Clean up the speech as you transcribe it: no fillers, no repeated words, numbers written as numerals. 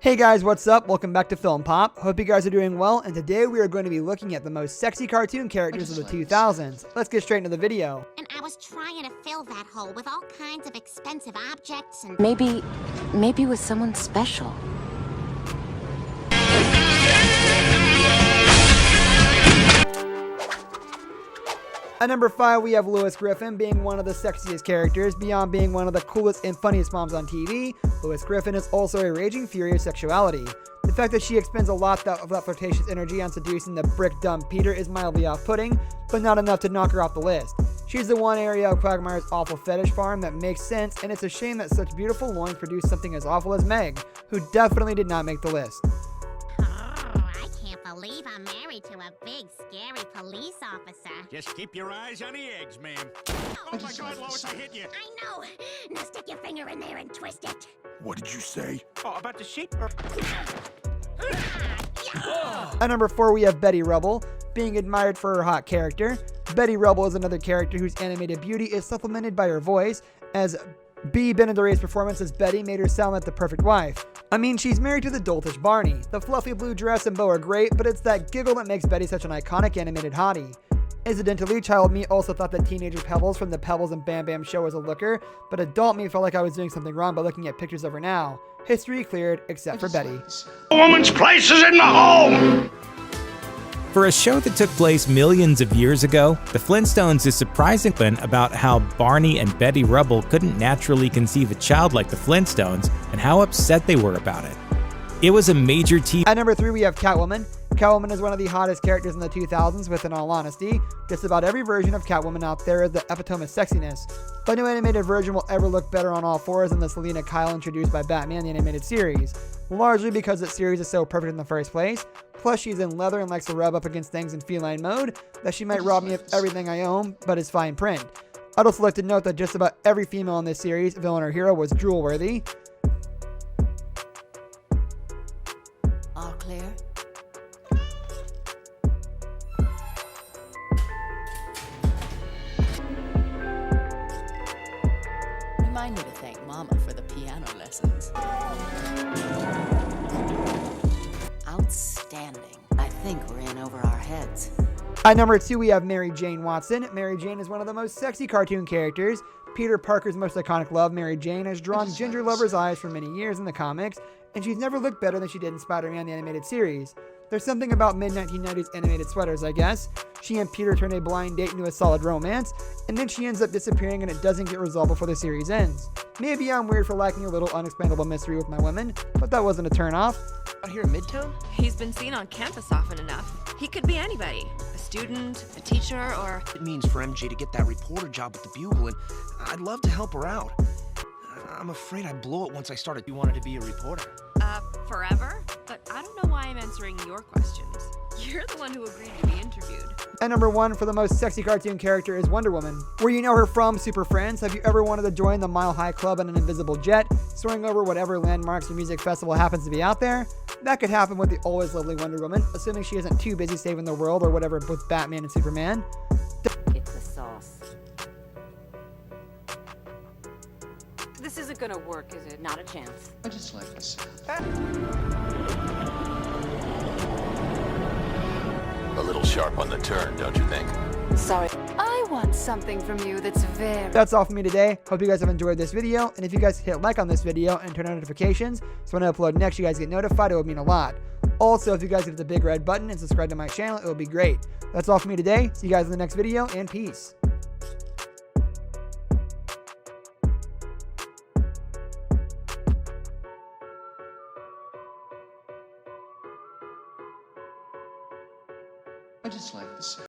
Hey guys, what's up? Welcome back to Film Pop. Hope you guys are doing well, and today we are going to be looking at the most sexy cartoon characters of the 2000s. Let's get straight into the video. And I was trying to fill that hole with all kinds of expensive objects and... Maybe with someone special. At number 5, we have Lois Griffin, being one of the sexiest characters. Beyond being one of the coolest and funniest moms on TV, Lois Griffin is also a raging fury of sexuality. The fact that she expends a lot of that flirtatious energy on seducing the brick-dumb Peter is mildly off-putting, but not enough to knock her off the list. She's the one area of Quagmire's awful fetish farm that makes sense, and it's a shame that such beautiful loins produce something as awful as Meg, who definitely did not make the list. I can't believe I'm married to a big, scary police officer. Just keep your eyes on the eggs, ma'am. Oh my God, Lois, I hit you. I know. Now stick your finger in there and twist it. What did you say? Oh, about the sheep? At number 4, we have Betty Rubble, being admired for her hot character. Betty Rubble is another character whose animated beauty is supplemented by her voice, as B. Benadoray's performance as Betty made her sound like the perfect wife. I mean, she's married to the doltish Barney. The fluffy blue dress and bow are great, but it's that giggle that makes Betty such an iconic animated hottie. Incidentally, child me also thought that teenager Pebbles from the Pebbles and Bam Bam show was a looker, but adult me felt like I was doing something wrong by looking at pictures of her now. History cleared, except for Betty. A woman's place is in the home! For a show that took place millions of years ago, The Flintstones is surprising about how Barney and Betty Rubble couldn't naturally conceive a child like the Flintstones and how upset they were about it. It was a major TV. At number 3, we have Catwoman. Catwoman is one of the hottest characters in the 2000s, with, in all honesty, just about every version of Catwoman out there is the epitome of sexiness. But no animated version will ever look better on all fours than the Selina Kyle introduced by Batman the Animated Series, largely because that series is so perfect in the first place. Plus, she's in leather and likes to rub up against things in feline mode, that she might rob me of everything I own, but is fine print. I'd also like to note that just about every female in this series, villain or hero, was drool-worthy. All clear? Remind me to thank Mama for the piano lessons. Outstanding. I think we're in over our heads. At number 2, we have Mary Jane Watson. Mary Jane is one of the most sexy cartoon characters. Peter Parker's most iconic love, Mary Jane, has drawn ginger lovers' eyes for many years in the comics, and she's never looked better than she did in Spider-Man the Animated Series. There's something about mid-1990s animated sweaters, I guess. She and Peter turn a blind date into a solid romance, and then she ends up disappearing and it doesn't get resolved before the series ends. Maybe I'm weird for lacking a little unexplainable mystery with my women, but that wasn't a turn-off. Out here in Midtown? He's been seen on campus often enough. He could be anybody. A student, a teacher, or... It means for MJ to get that reporter job with the Bugle, and I'd love to help her out. I'm afraid I'd blow it once I started. You wanted to be a reporter? Forever? But I don't know why I'm answering your questions. You're the one who agreed to be interviewed. At number 1 for the most sexy cartoon character is Wonder Woman. Where you know her from, Super Friends, have you ever wanted to join the Mile High Club in an invisible jet, soaring over whatever landmarks or music festival happens to be out there? That could happen with the always lovely Wonder Woman, assuming she isn't too busy saving the world or whatever with Batman and Superman. It's the sauce. This isn't gonna work, is it? Not a chance. I just like this. A little sharp on the turn, don't you think? Sorry. I want something from you that's very... That's all for me today. Hope you guys have enjoyed this video, and if you guys hit like on this video and turn on notifications, so when I upload next you guys get notified, it would mean a lot. Also, if you guys hit the big red button and subscribe to my channel, it would be great. That's all for me today. See you guys in the next video, and peace. I just like this.